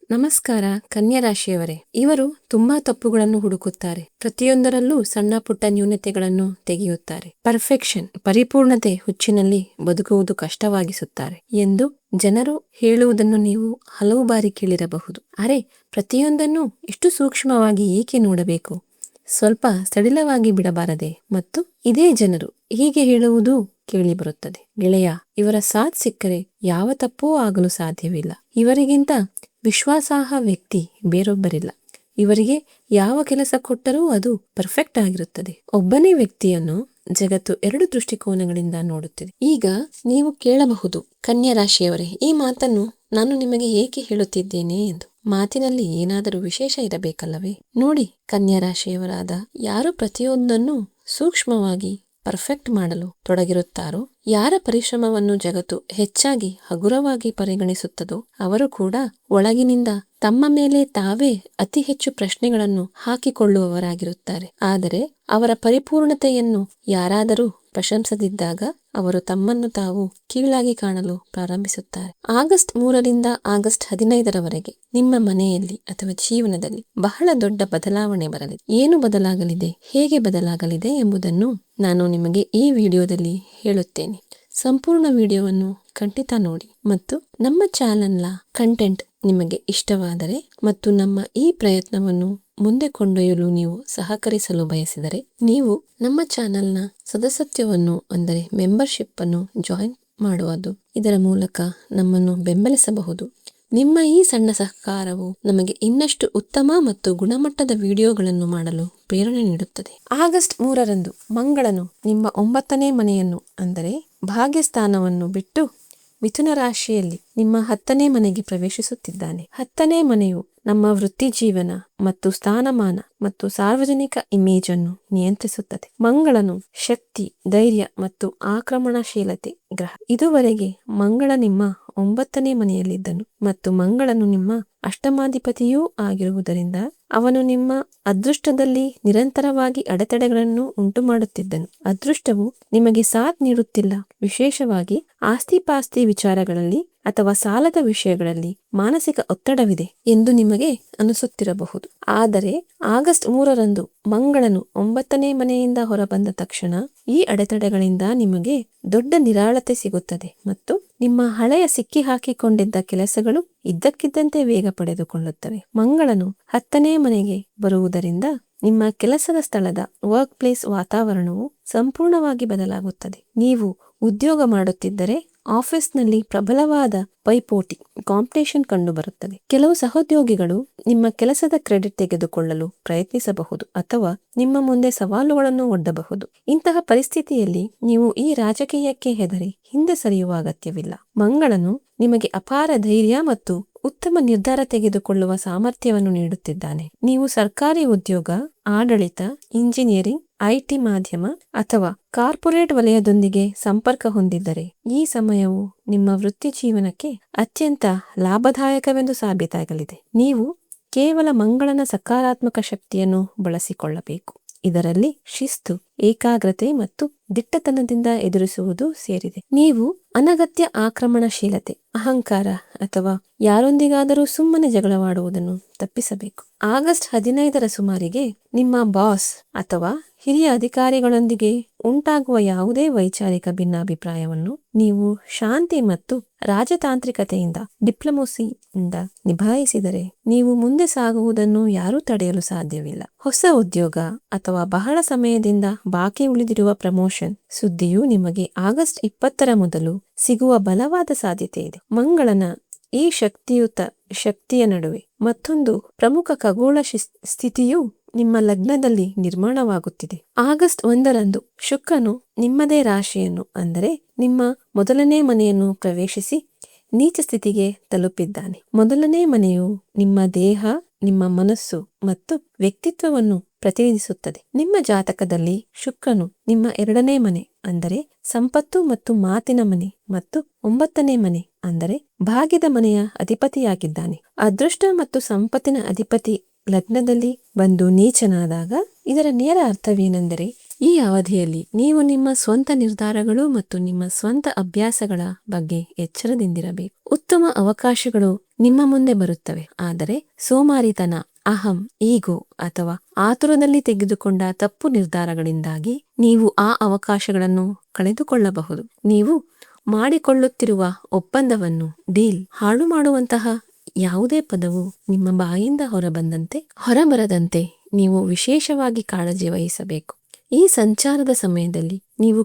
ನಮಸ್ಕಾರ ಕನ್ಯಾ ರಾಶಿಯವರೇ. ಇವರು ತುಂಬಾ ತಪ್ಪುಗಳನ್ನು ಹುಡುಕುತ್ತಾರೆ. ಪ್ರತಿಯೊಂದರಲ್ಲೂ ಸಣ್ಣ ಪುಟ್ಟ ನ್ಯೂನತೆಗಳನ್ನು ತೆಗೆಯುತ್ತಾರೆ. ಪರ್ಫೆಕ್ಷನ್, ಪರಿಪೂರ್ಣತೆ ಹುಚ್ಚಿನಲ್ಲಿ ಬದುಕುವುದು ಕಷ್ಟವಾಗಿಸುತ್ತಾರೆ ಎಂದು ಜನರು ಹೇಳುವುದನ್ನು ನೀವು ಹಲವು ಬಾರಿ ಕೇಳಿರಬಹುದು. ಅರೆ, ಪ್ರತಿಯೊಂದನ್ನು ಇಷ್ಟು ಸೂಕ್ಷ್ಮವಾಗಿ ಏಕೆ ನೋಡಬೇಕು? ಸ್ವಲ್ಪ ಸಡಿಲವಾಗಿ ಬಿಡಬಾರದೆ? ಮತ್ತು ಇದೇ ಜನರು ಹೀಗೆ ಹೇಳುವುದು ಕೇಳಿ ಬರುತ್ತದೆ. ಗೆಳೆಯ, ಇವರ ಸಾಥ್ ಸಿಕ್ಕರೆ ಯಾವ ತಪ್ಪೂ ಆಗಲು ಸಾಧ್ಯವಿಲ್ಲ. ಇವರಿಗಿಂತ ವಿಶ್ವಾಸಾರ್ಹ ವ್ಯಕ್ತಿ ಬೇರೊಬ್ಬರಿಲ್ಲ. ಇವರಿಗೆ ಯಾವ ಕೆಲಸ ಕೊಟ್ಟರೂ ಅದು ಪರ್ಫೆಕ್ಟ್ ಆಗಿರುತ್ತದೆ. ಒಬ್ಬನೇ ವ್ಯಕ್ತಿಯನ್ನು ಜಗತ್ತು ಎರಡು ದೃಷ್ಟಿಕೋನಗಳಿಂದ ನೋಡುತ್ತಿದೆ. ಈಗ ನೀವು ಕೇಳಬಹುದು, ಕನ್ಯಾ ರಾಶಿಯವರೇ, ಈ ಮಾತನ್ನು ನಾನು ನಿಮಗೆ ಏಕೆ ಹೇಳುತ್ತಿದ್ದೇನೆ ಎಂದು. ಮಾತಿನಲ್ಲಿ ಏನಾದರೂ ವಿಶೇಷ ಇರಬೇಕಲ್ಲವೇ? ನೋಡಿ, ಕನ್ಯಾ ರಾಶಿಯವರಾದ ಯಾರು ಪ್ರತಿಯೊಂದನ್ನು ಸೂಕ್ಷ್ಮವಾಗಿ ಪರ್ಫೆಕ್ಟ್ ಮಾಡಲು ತೊಡಗಿರುತ್ತಾರೋ, ಯಾರ ಪರಿಶ್ರಮವನ್ನು ಜಗತ್ತು ಹೆಚ್ಚಾಗಿ ಹಗುರವಾಗಿ ಪರಿಗಣಿಸುತ್ತದೋ ಅವರು ಕೂಡ ಒಳಗಿನಿಂದ ತಮ್ಮ ಮೇಲೆ ತಾವೇ ಅತಿ ಹೆಚ್ಚು ಪ್ರಶ್ನೆಗಳನ್ನು ಹಾಕಿಕೊಳ್ಳುವವರಾಗಿರುತ್ತಾರೆ. ಆದರೆ ಅವರ ಪರಿಪೂರ್ಣತೆಯನ್ನು ಯಾರಾದರೂ ಪ್ರಶಂಸದಿದ್ದಾಗ ಅವರು ತಮ್ಮನ್ನು ತಾವು ಕೀಳಾಗಿ ಕಾಣಲು ಪ್ರಾರಂಭಿಸುತ್ತಾರೆ. ಆಗಸ್ಟ್ 3ರಿಂದ ಆಗಸ್ಟ್ 15ರವರೆಗೆ ನಿಮ್ಮ ಮನೆಯಲ್ಲಿ ಅಥವಾ ಜೀವನದಲ್ಲಿ ಬಹಳ ದೊಡ್ಡ ಬದಲಾವಣೆ ಬರಲಿದೆ. ಏನು ಬದಲಾಗಲಿದೆ, ಹೇಗೆ ಬದಲಾಗಲಿದೆ ಎಂಬುದನ್ನು ನಾನು ನಿಮಗೆ ಈ ವಿಡಿಯೋದಲ್ಲಿ ಹೇಳುತ್ತೇನೆ. ಸಂಪೂರ್ಣ ವಿಡಿಯೋವನ್ನು ಖಂಡಿತ ನೋಡಿ ಮತ್ತು ನಮ್ಮ ಚಾನೆಲ್ನ ಕಂಟೆಂಟ್ ನಿಮಗೆ ಇಷ್ಟವಾದರೆ ಮತ್ತು ನಮ್ಮ ಈ ಪ್ರಯತ್ನವನ್ನು ಮುಂದೆ ಕೊಂಡೊಯ್ಯಲು ನೀವು ಸಹಕರಿಸಲು ಬಯಸಿದರೆ ನೀವು ನಮ್ಮ ಚಾನೆಲ್ನ ಸದಸ್ಯತ್ವವನ್ನು ಅಂದರೆ ಮೆಂಬರ್ಶಿಪ್ ಅನ್ನು ಜಾಯಿನ್ ಮಾಡುವುದು. ಇದರ ಮೂಲಕ ನಮ್ಮನ್ನು ಬೆಂಬಲಿಸಬಹುದು. ನಿಮ್ಮ ಈ ಸಣ್ಣ ಸಹಕಾರವು ನಮಗೆ ಇನ್ನಷ್ಟು ಉತ್ತಮ ಮತ್ತು ಗುಣಮಟ್ಟದ ವಿಡಿಯೋಗಳನ್ನು ಮಾಡಲು ಪ್ರೇರಣೆ ನೀಡುತ್ತದೆ. ಆಗಸ್ಟ್ 3ರಂದು ಮಂಗಳನು ನಿಮ್ಮ 9ನೇ ಮನೆಯನ್ನು ಅಂದರೆ ಭಾಗ್ಯಸ್ಥಾನವನ್ನು ಬಿಟ್ಟು ಮಿಥುನ ರಾಶಿಯಲ್ಲಿ ನಿಮ್ಮ 10ನೇ ಮನೆಗೆ ಪ್ರವೇಶಿಸುತ್ತಿದ್ದಾನೆ. 10ನೇ ಮನೆಯು ನಮ್ಮ ವೃತ್ತಿ ಜೀವನ ಮತ್ತು ಸ್ಥಾನಮಾನ ಮತ್ತು ಸಾರ್ವಜನಿಕ ಇಮೇಜ್ ಅನ್ನು ನಿಯಂತ್ರಿಸುತ್ತದೆ. ಮಂಗಳನು ಶಕ್ತಿ, ಧೈರ್ಯ ಮತ್ತು ಆಕ್ರಮಣಶೀಲತೆ ಗ್ರಹ. ಇದುವರೆಗೆ ಮಂಗಳ ನಿಮ್ಮ 9ನೇ ಮನೆಯಲ್ಲಿದ್ದನು ಮತ್ತು ಮಂಗಳನು ನಿಮ್ಮ ಅಷ್ಟಮಾಧಿಪತಿಯೂ ಆಗಿರುವುದರಿಂದ ಅವನು ನಿಮ್ಮ ಅದೃಷ್ಟದಲ್ಲಿ ನಿರಂತರವಾಗಿ ಅಡೆತಡೆಗಳನ್ನು ಉಂಟು ಮಾಡುತ್ತಿದ್ದನು. ಅದೃಷ್ಟವು ನಿಮಗೆ ಸಾಥ್ ನೀಡುತ್ತಿಲ್ಲ. ವಿಶೇಷವಾಗಿ ಆಸ್ತಿಪಾಸ್ತಿ ವಿಚಾರಗಳಲ್ಲಿ ಅಥವಾ ಸಾಲದ ವಿಷಯಗಳಲ್ಲಿ ಮಾನಸಿಕ ಒತ್ತಡವಿದೆ ಎಂದು ನಿಮಗೆ ಅನಿಸುತ್ತಿರಬಹುದು. ಆದರೆ ಆಗಸ್ಟ್ 3ರಂದು ಮಂಗಳನು 9ನೇ ಮನೆಯಿಂದ ಹೊರಬಂದ ತಕ್ಷಣ ಈ ಅಡೆತಡೆಗಳಿಂದ ನಿಮಗೆ ದೊಡ್ಡ ನಿರಾಳತೆ ಸಿಗುತ್ತದೆ ಮತ್ತು ನಿಮ್ಮ ಹಳೆಯ ಸಿಕ್ಕಿ ಹಾಕಿಕೊಂಡಿದ್ದ ಕೆಲಸಗಳು ಇದ್ದಕ್ಕಿದ್ದಂತೆ ವೇಗ ಪಡೆದುಕೊಳ್ಳುತ್ತವೆ. ಮಂಗಳನು 10ನೇ ಮನೆಗೆ ಬರುವುದರಿಂದ ನಿಮ್ಮ ಕೆಲಸದ ಸ್ಥಳದ ವರ್ಕ್ ಪ್ಲೇಸ್ ವಾತಾವರಣವು ಸಂಪೂರ್ಣವಾಗಿ ಬದಲಾಗುತ್ತದೆ. ನೀವು ಉದ್ಯೋಗ ಮಾಡುತ್ತಿದ್ದರೆ ಆಫೀಸ್ನಲ್ಲಿ ಪ್ರಬಲವಾದ ಪೈಪೋಟಿ ಕಾಂಪಿಟೇಷನ್ ಕಂಡು ಬರುತ್ತದೆ. ಕೆಲವು ಸಹೋದ್ಯೋಗಿಗಳು ನಿಮ್ಮ ಕೆಲಸದ ಕ್ರೆಡಿಟ್ ತೆಗೆದುಕೊಳ್ಳಲು ಪ್ರಯತ್ನಿಸಬಹುದು ಅಥವಾ ನಿಮ್ಮ ಮುಂದೆ ಸವಾಲುಗಳನ್ನು ಒಡ್ಡಬಹುದು. ಇಂತಹ ಪರಿಸ್ಥಿತಿಯಲ್ಲಿ ನೀವು ಈ ರಾಜಕೀಯಕ್ಕೆ ಹೆದರಿ ಹಿಂದೆ ಸರಿಯುವ ಅಗತ್ಯವಿಲ್ಲ. ಮಂಗಳನು ನಿಮಗೆ ಅಪಾರ ಧೈರ್ಯ ಮತ್ತು ಉತ್ತಮ ನಿರ್ಧಾರ ತೆಗೆದುಕೊಳ್ಳುವ ಸಾಮರ್ಥ್ಯವನ್ನು ನೀಡುತ್ತಿದ್ದಾನೆ. ನೀವು ಸರ್ಕಾರಿ ಉದ್ಯೋಗ, ಆಡಳಿತ, ಇಂಜಿನಿಯರಿಂಗ್, ಐಟಿ ಮಾಧ್ಯಮ ಅಥವಾ ಕಾರ್ಪೊರೇಟ್ ವಲಯದೊಂದಿಗೆ ಸಂಪರ್ಕ ಹೊಂದಿದ್ದರೆ ಈ ಸಮಯವು ನಿಮ್ಮ ವೃತ್ತಿ ಜೀವನಕ್ಕೆ ಅತ್ಯಂತ ಲಾಭದಾಯಕವೆಂದು ಸಾಬೀತಾಗಲಿದೆ. ನೀವು ಕೇವಲ ಮಂಗಳನ ಸಕಾರಾತ್ಮಕ ಶಕ್ತಿಯನ್ನು ಬಳಸಿಕೊಳ್ಳಬೇಕು. ಇದರಲ್ಲಿ ಶಿಸ್ತು, ಏಕಾಗ್ರತೆ ಮತ್ತು ದಿಟ್ಟತನದಿಂದ ಎದುರಿಸುವುದು ಸೇರಿದೆ. ನೀವು ಅನಗತ್ಯ ಆಕ್ರಮಣಶೀಲತೆ, ಅಹಂಕಾರ ಅಥವಾ ಯಾರೊಂದಿಗಾದರೂ ಸುಮ್ಮನೆ ಜಗಳವಾಡುವುದನ್ನು ತಪ್ಪಿಸಬೇಕು. ಆಗಸ್ಟ್ 15ರ ಸುಮಾರಿಗೆ ನಿಮ್ಮ ಬಾಸ್ ಅಥವಾ ಹಿರಿಯ ಅಧಿಕಾರಿಗಳೊಂದಿಗೆ ಉಂಟಾಗುವ ಯಾವುದೇ ವೈಚಾರಿಕ ಭಿನ್ನಾಭಿಪ್ರಾಯವನ್ನು ನೀವು ಶಾಂತಿ ಮತ್ತು ರಾಜತಾಂತ್ರಿಕತೆಯಿಂದ ಡಿಪ್ಲೊಮಸಿಯಿಂದ ನಿಭಾಯಿಸಿದರೆ ನೀವು ಮುಂದೆ ಸಾಗುವುದನ್ನು ಯಾರೂ ತಡೆಯಲು ಸಾಧ್ಯವಿಲ್ಲ. ಹೊಸ ಉದ್ಯೋಗ ಅಥವಾ ಬಹಳ ಸಮಯದಿಂದ ಬಾಕಿ ಉಳಿದಿರುವ ಪ್ರಮೋಷನ್ ಸುದ್ದಿಯು ನಿಮಗೆ ಆಗಸ್ಟ್ 20ರ ಮೊದಲು ಸಿಗುವ ಬಲವಾದ ಸಾಧ್ಯತೆ ಇದೆ. ಮಂಗಳನ ಈ ಶಕ್ತಿಯ ನಡುವೆ ಮತ್ತೊಂದು ಪ್ರಮುಖ ಖಗೋಳ ಸ್ಥಿತಿಯು ನಿಮ್ಮ ಲಗ್ನದಲ್ಲಿ ನಿರ್ಮಾಣವಾಗುತ್ತಿದೆ. ಆಗಸ್ಟ್ 1ರಂದು ಶುಕ್ರನು ನಿಮ್ಮದೇ ರಾಶಿಯನ್ನು ಅಂದರೆ ನಿಮ್ಮ 1ನೇ ಮನೆಯನ್ನು ಪ್ರವೇಶಿಸಿ ನೀಚ ಸ್ಥಿತಿಗೆ ತಲುಪಿದ್ದಾನೆ. 1ನೇ ಮನೆಯು ನಿಮ್ಮ ದೇಹ, ನಿಮ್ಮ ಮನಸ್ಸು ಮತ್ತು ವ್ಯಕ್ತಿತ್ವವನ್ನು ಪ್ರತಿನಿಧಿಸುತ್ತದೆ. ನಿಮ್ಮ ಜಾತಕದಲ್ಲಿ ಶುಕ್ರನು ನಿಮ್ಮ 2ನೇ ಮನೆ ಅಂದರೆ ಸಂಪತ್ತು ಮತ್ತು ಮಾತಿನ ಮನೆ ಮತ್ತು 9ನೇ ಮನೆ ಅಂದರೆ ಭಾಗ್ಯದ ಮನೆಯ ಅಧಿಪತಿಯಾಗಿದ್ದಾನೆ. ಅದೃಷ್ಟ ಮತ್ತು ಸಂಪತ್ತಿನ ಅಧಿಪತಿ ಲಗ್ನದಲ್ಲಿ ಬಂದು ನೀಚನಾದಾಗ ಇದರ ನೇರ ಅರ್ಥವೇನೆಂದರೆ ಈ ಅವಧಿಯಲ್ಲಿ ನೀವು ನಿಮ್ಮ ಸ್ವಂತ ನಿರ್ಧಾರಗಳು ಮತ್ತು ನಿಮ್ಮ ಸ್ವಂತ ಅಭ್ಯಾಸಗಳ ಬಗ್ಗೆ ಎಚ್ಚರದಿಂದಿರಬೇಕು. ಉತ್ತಮ ಅವಕಾಶಗಳು ನಿಮ್ಮ ಮುಂದೆ ಬರುತ್ತವೆ, ಆದರೆ ಸೋಮಾರಿತನ, ಅಹಂ, ಈಗೋ ಅಥವಾ ಆತುರದಲ್ಲಿ ತೆಗೆದುಕೊಂಡ ತಪ್ಪು ನಿರ್ಧಾರಗಳಿಂದಾಗಿ ನೀವು ಆ ಅವಕಾಶಗಳನ್ನು ಕಳೆದುಕೊಳ್ಳಬಹುದು. ನೀವು ಮಾಡಿಕೊಳ್ಳುತ್ತಿರುವ ಒಪ್ಪಂದವನ್ನು ಡೀಲ್ ಹಾಳು ಮಾಡುವಂತಹ ಯಾವುದೇ ಪದವು ನಿಮ್ಮ ಬಾಯಿಂದ ಹೊರಬರದಂತೆ ನೀವು ವಿಶೇಷವಾಗಿ ಕಾಳಜಿ ವಹಿಸಬೇಕು. ಈ ಸಂಚಾರದ ಸಮಯದಲ್ಲಿ ನೀವು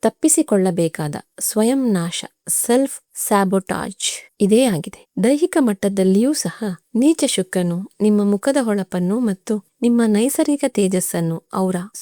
ತಪ್ಪಿಸಿಕೊಳ್ಳಬೇಕಾದ ಸ್ವಯಂ ನಾಶ, ಸೆಲ್ಫ್ ಸ್ಯಾಬೋಟಾಜ್ ಇದೇ ಆಗಿದೆ. ದೈಹಿಕ ಮಟ್ಟದಲ್ಲಿಯೂ ಸಹ ನೀಚ ಶುಕ್ರನು ನಿಮ್ಮ ಮುಖದ ಹೊಳಪನ್ನು ಮತ್ತು ನಿಮ್ಮ ನೈಸರ್ಗಿಕ ತೇಜಸ್ಸನ್ನು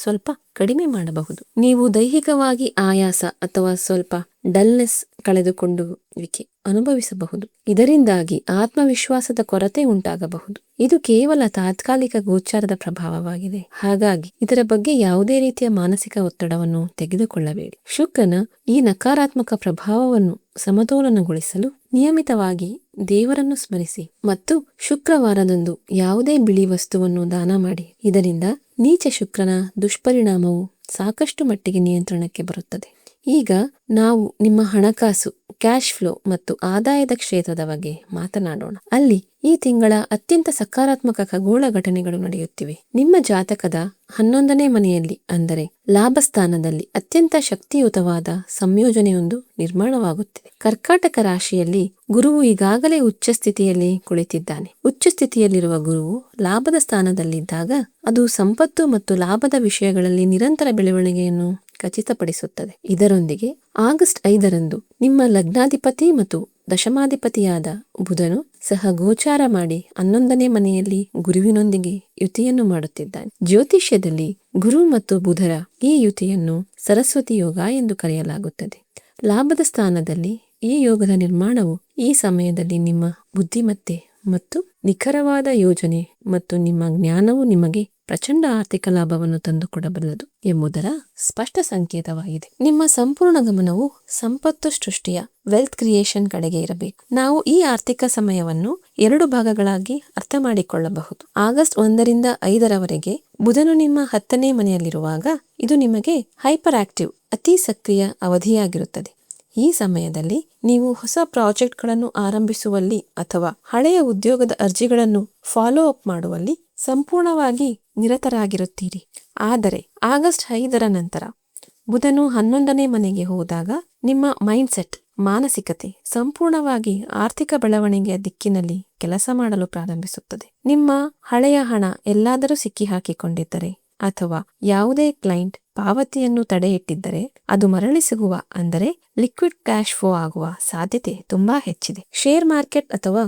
ಸ್ವಲ್ಪ ಕಡಿಮೆ ಮಾಡಬಹುದು. ನೀವು ದೈಹಿಕವಾಗಿ ಆಯಾಸ ಅಥವಾ ಸ್ವಲ್ಪ ಡಲ್ನೆಸ್ ಕಳೆದುಕೊಳ್ಳುವಿಕೆ ಅನುಭವಿಸಬಹುದು. ಇದರಿಂದಾಗಿ ಆತ್ಮವಿಶ್ವಾಸದ ಕೊರತೆ ಉಂಟಾಗಬಹುದು. ಇದು ಕೇವಲ ತಾತ್ಕಾಲಿಕ ಗೋಚಾರದ ಪ್ರಭಾವವಾಗಿದೆ. ಹಾಗಾಗಿ ಇದರ ಬಗ್ಗೆ ಯಾವುದೇ ರೀತಿಯ ಮಾನಸಿಕ ಒತ್ತಡವನ್ನು ತೆಗೆದುಕೊಳ್ಳಬೇಡಿ. ಶುಕ್ರನ ಈ ನಕಾರಾತ್ಮಕ ಪ್ರಭಾವವನ್ನು ಸಮತೋಲನಗೊಳಿಸಲು ನಿಯಮಿತವಾಗಿ ದೇವರನ್ನು ಸ್ಮರಿಸಿ ಮತ್ತು ಶುಕ್ರವಾರದಂದು ಯಾವುದೇ ಬಿಳಿ ವಸ್ತುವನ್ನು ದಾನ ಮಾಡಿ. ಇದರಿಂದ ನೀಚ ಶುಕ್ರನ ದುಷ್ಪರಿಣಾಮವು ಸಾಕಷ್ಟು ಮಟ್ಟಿಗೆ ನಿಯಂತ್ರಣಕ್ಕೆ ಬರುತ್ತದೆ. ಈಗ ನಾವು ನಿಮ್ಮ ಹಣಕಾಸು, ಕ್ಯಾಶ್ ಫ್ಲೋ ಮತ್ತು ಆದಾಯದ ಕ್ಷೇತ್ರದ ಬಗ್ಗೆ ಮಾತನಾಡೋಣ. ಅಲ್ಲಿ ಈ ತಿಂಗಳ ಅತ್ಯಂತ ಸಕಾರಾತ್ಮಕ ಖಗೋಳ ಘಟನೆಗಳು ನಡೆಯುತ್ತಿವೆ. ನಿಮ್ಮ ಜಾತಕದ 11ನೇ ಮನೆಯಲ್ಲಿ, ಅಂದರೆ ಲಾಭಸ್ಥಾನದಲ್ಲಿ ಅತ್ಯಂತ ಶಕ್ತಿಯುತವಾದ ಸಂಯೋಜನೆಯೊಂದು ನಿರ್ಮಾಣವಾಗುತ್ತಿದೆ. ಕರ್ಕಾಟಕ ರಾಶಿಯಲ್ಲಿ ಗುರುವು ಈಗಾಗಲೇ ಉಚ್ಚ ಸ್ಥಿತಿಯಲ್ಲಿ ಕುಳಿತಿದ್ದಾನೆ. ಉಚ್ಚ ಸ್ಥಿತಿಯಲ್ಲಿರುವ ಗುರುವು ಲಾಭದ ಸ್ಥಾನದಲ್ಲಿದ್ದಾಗ ಅದು ಸಂಪತ್ತು ಮತ್ತು ಲಾಭದ ವಿಷಯಗಳಲ್ಲಿ ನಿರಂತರ ಬೆಳವಣಿಗೆಯನ್ನು ಖಚಿತಪಡಿಸುತ್ತದೆ. ಇದರೊಂದಿಗೆ ಆಗಸ್ಟ್ 5ರಂದು ನಿಮ್ಮ ಲಗ್ನಾಧಿಪತಿ ಮತ್ತು ದಶಮಾಧಿಪತಿಯಾದ ಬುಧನು ಸಹ ಗೋಚಾರ ಮಾಡಿ 11ನೇ ಮನೆಯಲ್ಲಿ ಗುರುವಿನೊಂದಿಗೆ ಯುತಿಯನ್ನು ಮಾಡುತ್ತಿದ್ದಾನೆ. ಜ್ಯೋತಿಷ್ಯದಲ್ಲಿ ಗುರು ಮತ್ತು ಬುಧರ ಈ ಯುತಿಯನ್ನು ಸರಸ್ವತಿ ಯೋಗ ಎಂದು ಕರೆಯಲಾಗುತ್ತದೆ. ಲಾಭದ ಸ್ಥಾನದಲ್ಲಿ ಈ ಯೋಗದ ನಿರ್ಮಾಣವು ಈ ಸಮಯದಲ್ಲಿ ನಿಮ್ಮ ಬುದ್ಧಿಮತ್ತೆ ಮತ್ತು ನಿಖರವಾದ ಯೋಜನೆ ಮತ್ತು ನಿಮ್ಮ ಜ್ಞಾನವು ನಿಮಗೆ ಪ್ರಚಂಡ ಆರ್ಥಿಕ ಲಾಭವನ್ನು ತಂದುಕೊಡಬಲ್ಲದು ಎಂಬುದರ ಸ್ಪಷ್ಟ ಸಂಕೇತವಾಗಿದೆ. ನಿಮ್ಮ ಸಂಪೂರ್ಣ ಗಮನವು ಸಂಪತ್ತು ಸೃಷ್ಟಿಯ ವೆಲ್ತ್ ಕ್ರಿಯೇಷನ್ ಕಡೆಗೆ ಇರಬೇಕು. ನಾವು ಈ ಆರ್ಥಿಕ ಸಮಯವನ್ನು 2 ಭಾಗಗಳಾಗಿ ಅರ್ಥ ಮಾಡಿಕೊಳ್ಳಬಹುದು. ಆಗಸ್ಟ್ 1ರಿಂದ 5ರವರೆಗೆ ಬುಧನು ನಿಮ್ಮ 10ನೇ ಮನೆಯಲ್ಲಿರುವಾಗ ಇದು ನಿಮಗೆ ಹೈಪರ್ ಆಕ್ಟಿವ್, ಅತಿ ಸಕ್ರಿಯ ಅವಧಿಯಾಗಿರುತ್ತದೆ. ಈ ಸಮಯದಲ್ಲಿ ನೀವು ಹೊಸ ಪ್ರಾಜೆಕ್ಟ್ಗಳನ್ನು ಆರಂಭಿಸುವಲ್ಲಿ ಅಥವಾ ಹಳೆಯ ಉದ್ಯೋಗದ ಅರ್ಜಿಗಳನ್ನು ಫಾಲೋ ಅಪ್ ಮಾಡುವಲ್ಲಿ ಸಂಪೂರ್ಣವಾಗಿ ನಿರತರಾಗಿರುತ್ತೀರಿ. ಆದರೆ ಆಗಸ್ಟ್ 5ರ ನಂತರ ಬುಧನು 11ನೇ ಮನೆಗೆ ಹೋದಾಗ ನಿಮ್ಮ ಮೈಂಡ್ಸೆಟ್, ಮಾನಸಿಕತೆ ಸಂಪೂರ್ಣವಾಗಿ ಆರ್ಥಿಕ ಬೆಳವಣಿಗೆಯ ದಿಕ್ಕಿನಲ್ಲಿ ಕೆಲಸ ಮಾಡಲು ಪ್ರಾರಂಭಿಸುತ್ತದೆ. ನಿಮ್ಮ ಹಳೆಯ ಹಣ ಎಲ್ಲಾದರೂ ಸಿಕ್ಕಿ ಹಾಕಿಕೊಂಡಿದ್ದರೆ ಅಥವಾ ಯಾವುದೇ ಕ್ಲೈಂಟ್ ಪಾವತಿಯನ್ನು ತಡೆಯಿಟ್ಟಿದ್ದರೆ ಅದು ಮರಳಿ ಸಿಗುವ, ಅಂದರೆ ಲಿಕ್ವಿಡ್ ಕ್ಯಾಶ್ ಫ್ಲೋ ಆಗುವ ಸಾಧ್ಯತೆ ತುಂಬಾ ಹೆಚ್ಚಿದೆ. ಶೇರ್ ಮಾರ್ಕೆಟ್ ಅಥವಾ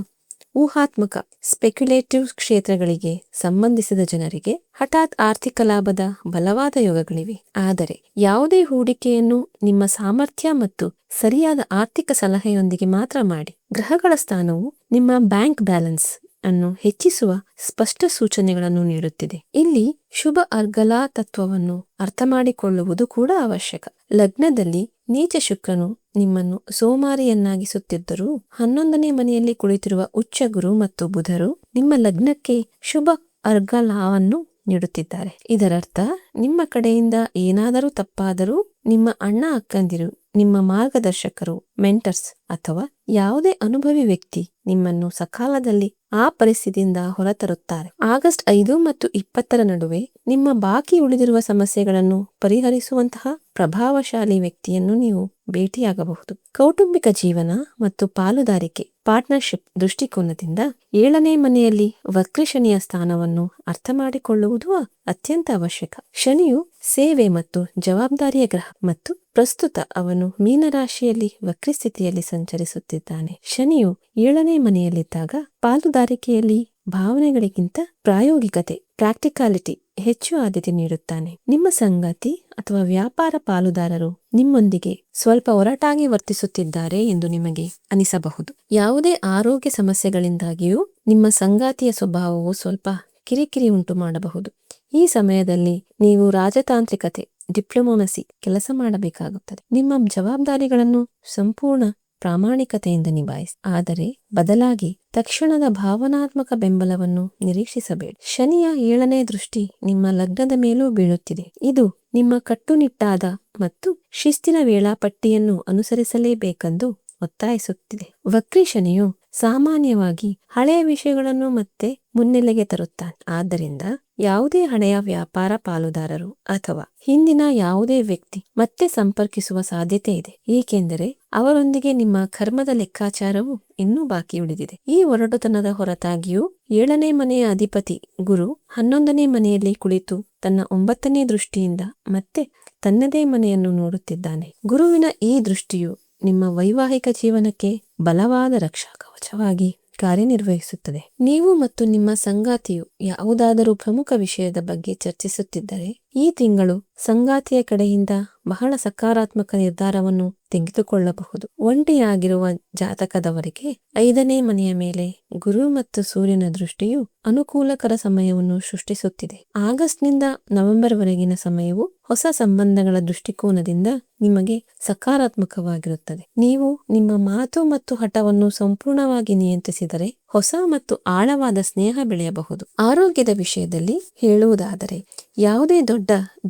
ಊಹಾತ್ಮಕ ಸ್ಪೆಕ್ಯುಲೇಟಿವ್ ಕ್ಷೇತ್ರಗಳಿಗೆ ಸಂಬಂಧಿಸಿದ ಜನರಿಗೆ ಹಠಾತ್ ಆರ್ಥಿಕ ಲಾಭದ ಬಲವಾದ ಯೋಗಗಳಿವೆ. ಆದರೆ ಯಾವುದೇ ಹೂಡಿಕೆಯನ್ನು ನಿಮ್ಮ ಸಾಮರ್ಥ್ಯ ಮತ್ತು ಸರಿಯಾದ ಆರ್ಥಿಕ ಸಲಹೆಯೊಂದಿಗೆ ಮಾತ್ರ ಮಾಡಿ. ಗ್ರಹಗಳ ಸ್ಥಾನವು ನಿಮ್ಮ ಬ್ಯಾಂಕ್ ಬ್ಯಾಲೆನ್ಸ್ ಅನ್ನು ಹೆಚ್ಚಿಸುವ ಸ್ಪಷ್ಟ ಸೂಚನೆಗಳನ್ನು ನೀಡುತ್ತಿದೆ. ಇಲ್ಲಿ ಶುಭ ಅರ್ಗಲಾ ತತ್ವವನ್ನು ಅರ್ಥ ಮಾಡಿಕೊಳ್ಳುವುದು ಕೂಡ ಅವಶ್ಯಕ. ಲಗ್ನದಲ್ಲಿ ನೀಚ ಶುಕ್ರನು ನಿಮ್ಮನ್ನು ಸೋಮಾರಿಯನ್ನಾಗಿಸುತ್ತಿದ್ದರೂ 11ನೇ ಮನೆಯಲ್ಲಿ ಕುಳಿತಿರುವ ಉಚ್ಚ ಗುರು ಮತ್ತು ಬುಧರು ನಿಮ್ಮ ಲಗ್ನಕ್ಕೆ ಶುಭ ಅರ್ಗಲಾವನ್ನು ನೀಡುತ್ತಿದ್ದಾರೆ. ಇದರರ್ಥ ನಿಮ್ಮ ಕಡೆಯಿಂದ ಏನಾದರೂ ತಪ್ಪಾದರೂ ನಿಮ್ಮ ಅಣ್ಣ ಅಕ್ಕಂದಿರು, ನಿಮ್ಮ ಮಾರ್ಗದರ್ಶಕರು, ಮೆಂಟರ್ಸ್ ಅಥವಾ ಯಾವುದೇ ಅನುಭವಿ ವ್ಯಕ್ತಿ ನಿಮ್ಮನ್ನು ಸಕಾಲದಲ್ಲಿ ಆ ಪರಿಸ್ಥಿತಿಯಿಂದ ಹೊರತರುತ್ತಾರೆ. ಆಗಸ್ಟ್ 5 ಮತ್ತು 20ರ ನಡುವೆ ನಿಮ್ಮ ಬಾಕಿ ಉಳಿದಿರುವ ಸಮಸ್ಯೆಗಳನ್ನು ಪರಿಹರಿಸುವಂತಹ ಪ್ರಭಾವಶಾಲಿ ವ್ಯಕ್ತಿಯನ್ನು ನೀವು ಭೇಟಿಯಾಗಬಹುದು. ಕೌಟುಂಬಿಕ ಜೀವನ ಮತ್ತು ಪಾಲುದಾರಿಕೆ, ಪಾರ್ಟ್ನರ್ಶಿಪ್ ದೃಷ್ಟಿಕೋನದಿಂದ 7ನೇ ಮನೆಯಲ್ಲಿ ವಕ್ರ ಶನಿಯ ಸ್ಥಾನವನ್ನು ಅರ್ಥ ಮಾಡಿಕೊಳ್ಳುವುದು ಅತ್ಯಂತ ಅವಶ್ಯಕ. ಶನಿಯು ಸೇವೆ ಮತ್ತು ಜವಾಬ್ದಾರಿಯ ಗ್ರಹ ಮತ್ತು ಪ್ರಸ್ತುತ ಅವನು ಮೀನರಾಶಿಯಲ್ಲಿ ವಕ್ರ ಸ್ಥಿತಿಯಲ್ಲಿ ಸಂಚರಿಸುತ್ತಿದ್ದಾನೆ. ಶನಿಯು 7ನೇ ಮನೆಯಲ್ಲಿದ್ದಾಗ ಪಾಲುದಾರಿಕೆಯಲ್ಲಿ ಭಾವನೆಗಳಿಗಿಂತ ಪ್ರಾಯೋಗಿಕತೆ, ಪ್ರಾಕ್ಟಿಕಾಲಿಟಿ ಹೆಚ್ಚು ಆದ್ಯತೆ ನೀಡುತ್ತಾನೆ. ನಿಮ್ಮ ಸಂಗಾತಿ ಅಥವಾ ವ್ಯಾಪಾರ ಪಾಲುದಾರರು ನಿಮ್ಮೊಂದಿಗೆ ಸ್ವಲ್ಪ ಒರಟಾಗಿ ವರ್ತಿಸುತ್ತಿದ್ದಾರೆ ಎಂದು ನಿಮಗೆ ಅನಿಸಬಹುದು. ಯಾವುದೇ ಆರೋಗ್ಯ ಸಮಸ್ಯೆಗಳಿಂದಾಗಿಯೂ ನಿಮ್ಮ ಸಂಗಾತಿಯ ಸ್ವಭಾವವು ಸ್ವಲ್ಪ ಕಿರಿಕಿರಿ ಉಂಟು ಮಾಡಬಹುದು. ಈ ಸಮಯದಲ್ಲಿ ನೀವು ರಾಜತಾಂತ್ರಿಕತೆ, ಡಿಪ್ಲೊಮಸಿ ಕೆಲಸ ಮಾಡಬೇಕಾಗುತ್ತದೆ. ನಿಮ್ಮ ಜವಾಬ್ದಾರಿಗಳನ್ನು ಸಂಪೂರ್ಣ ಪ್ರಾಮಾಣಿಕತೆಯಿಂದ ನಿಭಾಯಿಸಿ. ಆದರೆ ಬದಲಾಗಿ ತಕ್ಷಣದ ಭಾವನಾತ್ಮಕ ಬೆಂಬಲವನ್ನು ನಿರೀಕ್ಷಿಸಬೇಡಿ. ಶನಿಯ 7ನೇ ದೃಷ್ಟಿ ನಿಮ್ಮ ಲಗ್ನದ ಮೇಲೂ ಬೀಳುತ್ತಿದೆ. ಇದು ನಿಮ್ಮ ಕಟ್ಟುನಿಟ್ಟಾದ ಮತ್ತು ಶಿಸ್ತಿನ ವೇಳಾಪಟ್ಟಿಯನ್ನು ಅನುಸರಿಸಲೇಬೇಕೆಂದು ಒತ್ತಾಯಿಸುತ್ತಿದೆ. ವಕ್ರಿ ಶನಿಯು ಸಾಮಾನ್ಯವಾಗಿ ಹಳೆಯ ವಿಷಯಗಳನ್ನು ಮತ್ತೆ ಮುನ್ನೆಲೆಗೆ ತರುತ್ತಾನೆ. ಆದ್ದರಿಂದ ಯಾವುದೇ ಹಳೆಯ ವ್ಯಾಪಾರ ಪಾಲುದಾರರು ಅಥವಾ ಹಿಂದಿನ ಯಾವುದೇ ವ್ಯಕ್ತಿ ಮತ್ತೆ ಸಂಪರ್ಕಿಸುವ ಸಾಧ್ಯತೆ ಇದೆ, ಏಕೆಂದರೆ ಅವರೊಂದಿಗೆ ನಿಮ್ಮ ಕರ್ಮದ ಲೆಕ್ಕಾಚಾರವು ಇನ್ನೂ ಬಾಕಿ ಉಳಿದಿದೆ. ಈ ಒರಟುತನದ ಹೊರತಾಗಿಯೂ 7ನೇ ಮನೆಯ ಅಧಿಪತಿ ಗುರು 11ನೇ ಮನೆಯಲ್ಲಿ ಕುಳಿತು ತನ್ನ 9ನೇ ದೃಷ್ಟಿಯಿಂದ ಮತ್ತೆ ತನ್ನದೇ ಮನೆಯನ್ನು ನೋಡುತ್ತಿದ್ದಾನೆ. ಗುರುವಿನ ಈ ದೃಷ್ಟಿಯು ನಿಮ್ಮ ವೈವಾಹಿಕ ಜೀವನಕ್ಕೆ ಬಲವಾದ ರಕ್ಷಾ ಕವಚವಾಗಿ ಕಾರ್ಯನಿರ್ವಹಿಸುತ್ತದೆ. ನೀವು ಮತ್ತು ನಿಮ್ಮ ಸಂಗಾತಿಯು ಯಾವುದಾದರೂ ಪ್ರಮುಖ ವಿಷಯದ ಬಗ್ಗೆ ಚರ್ಚಿಸುತ್ತಿದ್ದರೆ ಈ ತಿಂಗಳು ಸಂಗಾತಿಯ ಕಡೆಯಿಂದ ಬಹಳ ಸಕಾರಾತ್ಮಕ ನಿರ್ಧಾರವನ್ನು ತೆಗೆದುಕೊಳ್ಳಬಹುದು. ಒಂಟಿಯಾಗಿರುವ ಜಾತಕದವರಿಗೆ 5ನೇ ಮನೆಯ ಮೇಲೆ ಗುರು ಮತ್ತು ಸೂರ್ಯನ ದೃಷ್ಟಿಯು ಅನುಕೂಲಕರ ಸಮಯವನ್ನು ಸೃಷ್ಟಿಸುತ್ತಿದೆ. ಆಗಸ್ಟ್ನಿಂದ ನವೆಂಬರ್ ವರೆಗಿನ ಸಮಯವು ಹೊಸ ಸಂಬಂಧಗಳ ದೃಷ್ಟಿಕೋನದಿಂದ ನಿಮಗೆ ಸಕಾರಾತ್ಮಕವಾಗಿರುತ್ತದೆ. ನೀವು ನಿಮ್ಮ ಮಾತು ಮತ್ತು ಹಠವನ್ನು ಸಂಪೂರ್ಣವಾಗಿ ನಿಯಂತ್ರಿಸಿದರೆ ಹೊಸ ಮತ್ತು ಆಳವಾದ ಸ್ನೇಹ ಬೆಳೆಯಬಹುದು. ಆರೋಗ್ಯದ ವಿಷಯದಲ್ಲಿ ಹೇಳುವುದಾದರೆ ಯಾವುದೇ ದೊಡ್ಡ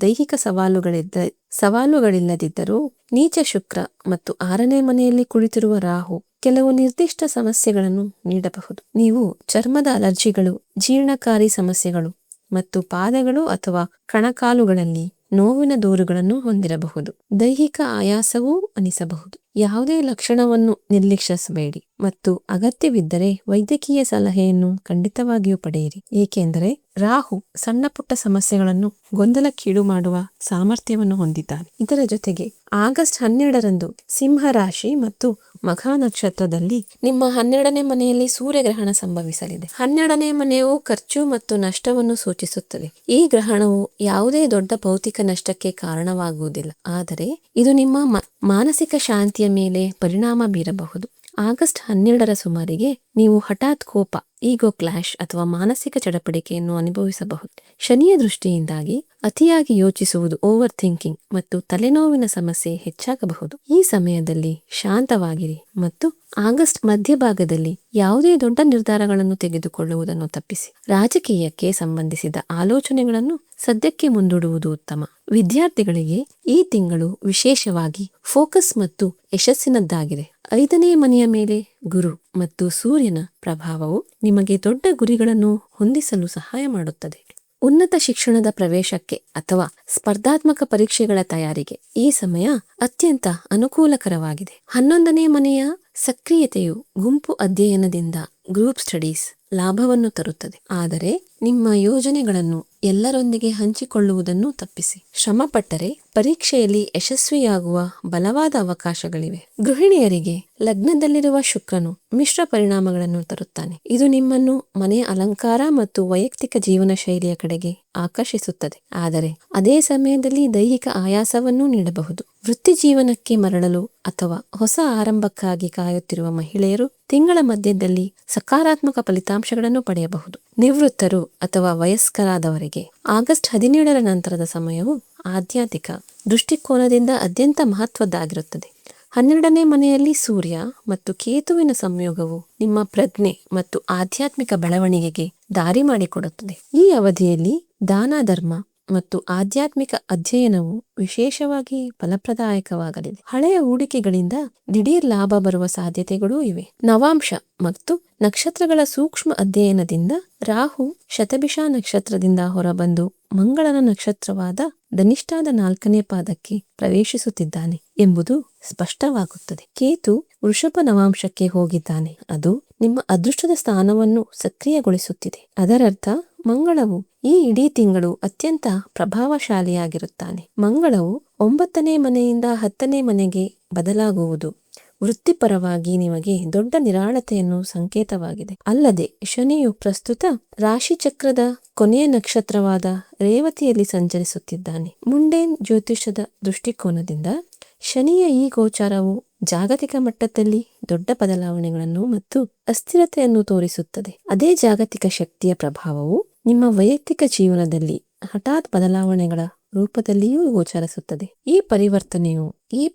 ದೈಹಿಕ ಸವಾಲುಗಳಿಲ್ಲದಿದ್ದರೂ ನೀಚ ಶುಕ್ರ ಮತ್ತು 6ನೇ ಮನೆಯಲ್ಲಿ ಕುಳಿತಿರುವ ರಾಹು ಕೆಲವು ನಿರ್ದಿಷ್ಟ ಸಮಸ್ಯೆಗಳನ್ನು ನೀಡಬಹುದು. ನೀವು ಚರ್ಮದ ಅಲರ್ಜಿಗಳು, ಜೀರ್ಣಕಾರಿ ಸಮಸ್ಯೆಗಳು ಮತ್ತು ಪಾದಗಳು ಅಥವಾ ಕಣಕಾಲುಗಳಲ್ಲಿ ನೋವಿನ ದೂರುಗಳನ್ನು ಹೊಂದಿರಬಹುದು. ದೈಹಿಕ ಆಯಾಸವೂ ಅನಿಸಬಹುದು. ಯಾವುದೇ ಲಕ್ಷಣವನ್ನು ನಿರ್ಲಕ್ಷಿಸಬೇಡಿ ಮತ್ತು ಅಗತ್ಯವಿದ್ದರೆ ವೈದ್ಯಕೀಯ ಸಲಹೆಯನ್ನು ಖಂಡಿತವಾಗಿಯೂ ಪಡೆಯಿರಿ, ಏಕೆಂದರೆ ರಾಹು ಸಣ್ಣ ಪುಟ್ಟ ಸಮಸ್ಯೆಗಳನ್ನು ಗೊಂದಲಕ್ಕೀಡು ಮಾಡುವ ಸಾಮರ್ಥ್ಯವನ್ನು ಹೊಂದಿದ್ದಾನೆ. ಇದರ ಜೊತೆಗೆ ಆಗಸ್ಟ್ 12ರಂದು ಸಿಂಹ ರಾಶಿ ಮತ್ತು ಮಘ ನಕ್ಷತ್ರದಲ್ಲಿ ನಿಮ್ಮ 12ನೇ ಮನೆಯಲ್ಲಿ ಸೂರ್ಯಗ್ರಹಣ ಸಂಭವಿಸಲಿದೆ. 12ನೇ ಮನೆಯು ಖರ್ಚು ಮತ್ತು ನಷ್ಟವನ್ನು ಸೂಚಿಸುತ್ತದೆ. ಈ ಗ್ರಹಣವು ಯಾವುದೇ ದೊಡ್ಡ ಭೌತಿಕ ನಷ್ಟಕ್ಕೆ ಕಾರಣವಾಗುವುದಿಲ್ಲ, ಆದರೆ ಇದು ನಿಮ್ಮ ಮಾನಸಿಕ ಶಾಂತಿಯ ಮೇಲೆ ಪರಿಣಾಮ ಬೀರಬಹುದು. ಆಗಸ್ಟ್ 12ರ ಸುಮಾರಿಗೆ ನೀವು ಹಠಾತ್ ಕೋಪ, ಈಗೋ ಕ್ಲಾಶ್ ಅಥವಾ ಮಾನಸಿಕ ಚಡಪಡಿಕೆಯನ್ನು ಅನುಭವಿಸಬಹುದು. ಶನಿಯ ದೃಷ್ಟಿಯಿಂದಾಗಿ ಅತಿಯಾಗಿ ಯೋಚಿಸುವುದು, ಓವರ್ ಥಿಂಕಿಂಗ್ ಮತ್ತು ತಲೆನೋವಿನ ಸಮಸ್ಯೆ ಹೆಚ್ಚಾಗಬಹುದು. ಈ ಸಮಯದಲ್ಲಿ ಶಾಂತವಾಗಿರಿ ಮತ್ತು ಆಗಸ್ಟ್ ಮಧ್ಯಭಾಗದಲ್ಲಿ ಯಾವುದೇ ದೊಡ್ಡ ನಿರ್ಧಾರಗಳನ್ನು ತೆಗೆದುಕೊಳ್ಳುವುದನ್ನು ತಪ್ಪಿಸಿ. ರಾಜಕೀಯಕ್ಕೆ ಸಂಬಂಧಿಸಿದ ಆಲೋಚನೆಗಳನ್ನು ಸದ್ಯಕ್ಕೆ ಮುಂದೂಡುವುದು ಉತ್ತಮ. ವಿದ್ಯಾರ್ಥಿಗಳಿಗೆ ಈ ತಿಂಗಳು ವಿಶೇಷವಾಗಿ ಫೋಕಸ್ ಮತ್ತು ಯಶಸ್ಸಿನದ್ದಾಗಿದೆ. 5ನೇ ಮನೆಯ ಮೇಲೆ ಗುರು ಮತ್ತು ಸೂರ್ಯನ ಪ್ರಭಾವವು ನಿಮಗೆ ದೊಡ್ಡ ಗುರಿಗಳನ್ನು ಹೊಂದಿಸಲು ಸಹಾಯ ಮಾಡುತ್ತದೆ. ಉನ್ನತ ಶಿಕ್ಷಣದ ಪ್ರವೇಶಕ್ಕೆ ಅಥವಾ ಸ್ಪರ್ಧಾತ್ಮಕ ಪರೀಕ್ಷೆಗಳ ತಯಾರಿಗೆ ಈ ಸಮಯ ಅತ್ಯಂತ ಅನುಕೂಲಕರವಾಗಿದೆ. 11ನೇ ಮನೆಯ ಸಕ್ರಿಯತೆಯು ಗುಂಪು ಅಧ್ಯಯನದಿಂದ ಗ್ರೂಪ್ ಸ್ಟಡೀಸ್ ಲಾಭವನ್ನು ತರುತ್ತದೆ, ಆದರೆ ನಿಮ್ಮ ಯೋಜನೆಗಳನ್ನು ಎಲ್ಲರೊಂದಿಗೆ ಹಂಚಿಕೊಳ್ಳುವುದನ್ನು ತಪ್ಪಿಸಿ. ಶ್ರಮಪಟ್ಟರೆ ಪರೀಕ್ಷೆಯಲ್ಲಿ ಯಶಸ್ವಿಯಾಗುವ ಬಲವಾದ ಅವಕಾಶಗಳಿವೆ. ಗೃಹಿಣಿಯರಿಗೆ ಲಗ್ನದಲ್ಲಿರುವ ಶುಕ್ರನು ಮಿಶ್ರ ಪರಿಣಾಮಗಳನ್ನು ತರುತ್ತಾನೆ. ಇದು ನಿಮ್ಮನ್ನು ಮನೆಯ ಅಲಂಕಾರ ಮತ್ತು ವೈಯಕ್ತಿಕ ಜೀವನ ಶೈಲಿಯ ಕಡೆಗೆ ಆಕರ್ಷಿಸುತ್ತದೆ, ಆದರೆ ಅದೇ ಸಮಯದಲ್ಲಿ ದೈಹಿಕ ಆಯಾಸವನ್ನೂ ನೀಡಬಹುದು. ವೃತ್ತಿ ಜೀವನಕ್ಕೆ ಮರಳಲು ಅಥವಾ ಹೊಸ ಆರಂಭಕ್ಕಾಗಿ ಕಾಯುತ್ತಿರುವ ಮಹಿಳೆಯರು ತಿಂಗಳ ಮಧ್ಯದಲ್ಲಿ ಸಕಾರಾತ್ಮಕ ಫಲಿತಾಂಶಗಳನ್ನು ಪಡೆಯಬಹುದು. ನಿವೃತ್ತರು ಅಥವಾ ವಯಸ್ಕರಾದವರಿಗೆ ಆಗಸ್ಟ್ 17ರ ನಂತರದ ಸಮಯವು ಆಧ್ಯಾತ್ಮಿಕ ದೃಷ್ಟಿಕೋನದಿಂದ ಅತ್ಯಂತ ಮಹತ್ವದ್ದಾಗಿರುತ್ತದೆ. 12ನೇ ಮನೆಯಲ್ಲಿ ಸೂರ್ಯ ಮತ್ತು ಕೇತುವಿನ ಸಂಯೋಗವು ನಿಮ್ಮ ಪ್ರಜ್ಞೆ ಮತ್ತು ಆಧ್ಯಾತ್ಮಿಕ ಬೆಳವಣಿಗೆಗೆ ದಾರಿ ಮಾಡಿಕೊಡುತ್ತದೆ. ಈ ಅವಧಿಯಲ್ಲಿ ದಾನ ಧರ್ಮ ಮತ್ತು ಆಧ್ಯಾತ್ಮಿಕ ಅಧ್ಯಯನವು ವಿಶೇಷವಾಗಿ ಫಲಪ್ರದಾಯಕವಾಗಲಿದೆ. ಹಳೆಯ ಹೂಡಿಕೆಗಳಿಂದ ದಿಢೀರ್ ಲಾಭ ಬರುವ ಸಾಧ್ಯತೆಗಳೂ ಇವೆ. ನವಾಂಶ ಮತ್ತು ನಕ್ಷತ್ರಗಳ ಸೂಕ್ಷ್ಮ ಅಧ್ಯಯನದಿಂದ ರಾಹು ಶತಭಿಷ ನಕ್ಷತ್ರದಿಂದ ಹೊರಬಂದು ಮಂಗಳನ ನಕ್ಷತ್ರವಾದ ಧನಿಷ್ಠಾದ 4ನೇ ಪಾದಕ್ಕೆ ಪ್ರವೇಶಿಸುತ್ತಿದ್ದಾನೆ ಎಂಬುದು ಸ್ಪಷ್ಟವಾಗುತ್ತದೆ. ಕೇತು ವೃಷಭ ನವಾಂಶಕ್ಕೆ ಹೋಗಿದ್ದಾನೆ. ಅದು ನಿಮ್ಮ ಅದೃಷ್ಟದ ಸ್ಥಾನವನ್ನು ಸಕ್ರಿಯಗೊಳಿಸುತ್ತಿದೆ. ಅದರರ್ಥ ಮಂಗಳವು ಈ ಇಡೀ ತಿಂಗಳು ಅತ್ಯಂತ ಪ್ರಭಾವಶಾಲಿಯಾಗಿರುತ್ತಾನೆ. ಮಂಗಳವು 9ನೇ ಮನೆಯಿಂದ 10ನೇ ಮನೆಗೆ ಬದಲಾಗುವುದು ವೃತ್ತಿಪರವಾಗಿ ನಿಮಗೆ ದೊಡ್ಡ ನಿರಾಳತೆಯನ್ನು ಸಂಕೇತವಾಗಿದೆ. ಅಲ್ಲದೆ ಶನಿಯು ಪ್ರಸ್ತುತ ರಾಶಿಚಕ್ರದ ಕೊನೆಯ ನಕ್ಷತ್ರವಾದ ರೇವತಿಯಲ್ಲಿ ಸಂಚರಿಸುತ್ತಿದ್ದಾನೆ. ಮುಂಡೇನ್ ಜ್ಯೋತಿಷದ ದೃಷ್ಟಿಕೋನದಿಂದ ಶನಿಯ ಈ ಗೋಚಾರವು ಜಾಗತಿಕ ಮಟ್ಟದಲ್ಲಿ ದೊಡ್ಡ ಬದಲಾವಣೆಗಳನ್ನು ಮತ್ತು ಅಸ್ಥಿರತೆಯನ್ನು ತೋರಿಸುತ್ತದೆ. ಅದೇ ಜಾಗತಿಕ ಶಕ್ತಿಯ ಪ್ರಭಾವವು ನಿಮ್ಮ ವೈಯಕ್ತಿಕ ಜೀವನದಲ್ಲಿ ಹಠಾತ್ ಬದಲಾವಣೆಗಳ ರೂಪದಲ್ಲಿಯೂ ಗೋಚರಿಸುತ್ತದೆ. ಈ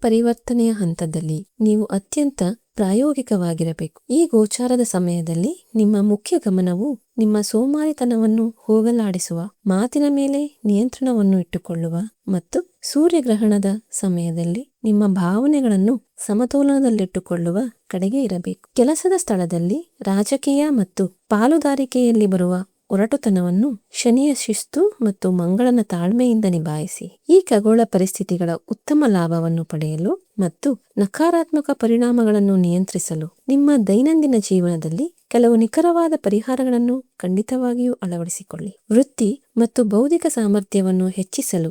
ಪರಿವರ್ತನೆಯ ಹಂತದಲ್ಲಿ ನೀವು ಅತ್ಯಂತ ಪ್ರಾಯೋಗಿಕವಾಗಿರಬೇಕು. ಈ ಗೋಚಾರದ ಸಮಯದಲ್ಲಿ ನಿಮ್ಮ ಮುಖ್ಯ ಗಮನವು ನಿಮ್ಮ ಸೋಮಾರಿತನವನ್ನು ಹೋಗಲಾಡಿಸುವ, ಮಾತಿನ ಮೇಲೆ ನಿಯಂತ್ರಣವನ್ನು ಇಟ್ಟುಕೊಳ್ಳುವ ಮತ್ತು ಸೂರ್ಯಗ್ರಹಣದ ಸಮಯದಲ್ಲಿ ನಿಮ್ಮ ಭಾವನೆಗಳನ್ನು ಸಮತೋಲನದಲ್ಲಿಟ್ಟುಕೊಳ್ಳುವ ಕಡೆಗೆ ಇರಬೇಕು. ಕೆಲಸದ ಸ್ಥಳದಲ್ಲಿ, ರಾಜಕೀಯ ಮತ್ತು ಪಾಲುದಾರಿಕೆಯಲ್ಲಿ ಬರುವ ಒರಟುತನವನ್ನು ಶನಿಯ ಶಿಸ್ತು ಮತ್ತು ಮಂಗಳನ ತಾಳ್ಮೆಯಿಂದ ನಿಭಾಯಿಸಿ. ಈ ಖಗೋಳ ಪರಿಸ್ಥಿತಿಗಳ ಉತ್ತಮ ಲಾಭವನ್ನು ಪಡೆಯಲು ಮತ್ತು ನಕಾರಾತ್ಮಕ ಪರಿಣಾಮಗಳನ್ನು ನಿಯಂತ್ರಿಸಲು ನಿಮ್ಮ ದೈನಂದಿನ ಜೀವನದಲ್ಲಿ ಕೆಲವು ನಿಖರವಾದ ಪರಿಹಾರಗಳನ್ನು ಖಂಡಿತವಾಗಿಯೂ ಅಳವಡಿಸಿಕೊಳ್ಳಿ. ವೃತ್ತಿ ಮತ್ತು ಬೌದ್ಧಿಕ ಸಾಮರ್ಥ್ಯವನ್ನು ಹೆಚ್ಚಿಸಲು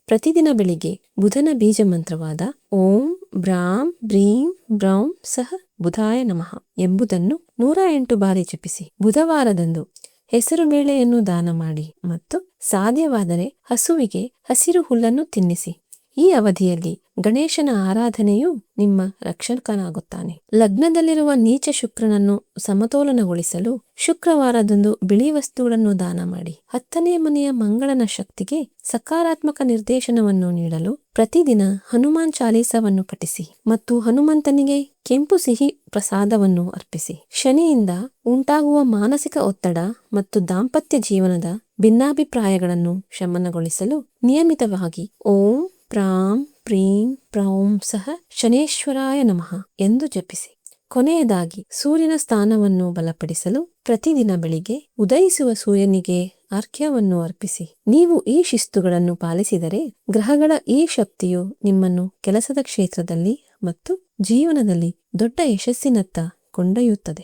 ಪ್ರತಿದಿನ ಬೆಳಿಗ್ಗೆ ಬುಧನ ಬೀಜ ಮಂತ್ರವಾದ ಓಂ ಬ್ರಾಂ ಬ್ರೀಂ ಬ್ರೌಂ ಸಹ ಬುಧಾಯ ನಮಃ ಎಂಬುದನ್ನು 108 ಬಾರಿ ಜಪಿಸಿ. ಬುಧವಾರದಂದು ಹೆಸರು ಬೇಳೆಯನ್ನು ದಾನ ಮಾಡಿ ಮತ್ತು ಸಾಧ್ಯವಾದರೆ ಹಸುವಿಗೆ ಹಸಿರು ಹುಲ್ಲನ್ನು ತಿನ್ನಿಸಿ. ಈ ಅವಧಿಯಲ್ಲಿ ಗಣೇಶನ ಆರಾಧನೆಯು ನಿಮ್ಮ ರಕ್ಷಕನಾಗುತ್ತಾನೆ. ಲಗ್ನದಲ್ಲಿರುವ ನೀಚ ಶುಕ್ರನನ್ನು ಸಮತೋಲನಗೊಳಿಸಲು ಶುಕ್ರವಾರದಂದು ಬಿಳಿ ವಸ್ತುಗಳನ್ನು ದಾನ ಮಾಡಿ. 10ನೇ ಮನೆಯ ಮಂಗಳನ ಶಕ್ತಿಗೆ ಸಕಾರಾತ್ಮಕ ನಿರ್ದೇಶನವನ್ನು ನೀಡಲು ಪ್ರತಿದಿನ ಹನುಮಾನ್ ಚಾಲೀಸವನ್ನು ಪಠಿಸಿ ಮತ್ತು ಹನುಮಂತನಿಗೆ ಕೆಂಪು ಸಿಹಿ ಪ್ರಸಾದವನ್ನು ಅರ್ಪಿಸಿ. ಶನಿಯಿಂದ ಉಂಟಾಗುವ ಮಾನಸಿಕ ಒತ್ತಡ ಮತ್ತು ದಾಂಪತ್ಯ ಜೀವನದ ಭಿನ್ನಾಭಿಪ್ರಾಯಗಳನ್ನು ಶಮನಗೊಳಿಸಲು ನಿಯಮಿತವಾಗಿ ಓಂ ಪ್ರಾಂ ಪ್ರೀಂ ಪ್ರೌಂ ಸಹ ಶನೇಶ್ವರಾಯ ನಮಃ ಎಂದು ಜಪಿಸಿ. ಕೊನೆಯದಾಗಿ ಸೂರ್ಯನ ಸ್ಥಾನವನ್ನು ಬಲಪಡಿಸಲು ಪ್ರತಿದಿನ ಬೆಳಿಗ್ಗೆ ಉದಯಿಸುವ ಸೂರ್ಯನಿಗೆ ಅರ್ಘ್ಯವನ್ನು ಅರ್ಪಿಸಿ. ನೀವು ಈ ಶಿಸ್ತುಗಳನ್ನು ಪಾಲಿಸಿದರೆ ಗ್ರಹಗಳ ಈ ಶಕ್ತಿಯು ನಿಮ್ಮನ್ನು ಕೆಲಸದ ಕ್ಷೇತ್ರದಲ್ಲಿ ಮತ್ತು ಜೀವನದಲ್ಲಿ ದೊಡ್ಡ ಯಶಸ್ಸಿನತ್ತ ಕೊಂಡೊಯ್ಯುತ್ತದೆ.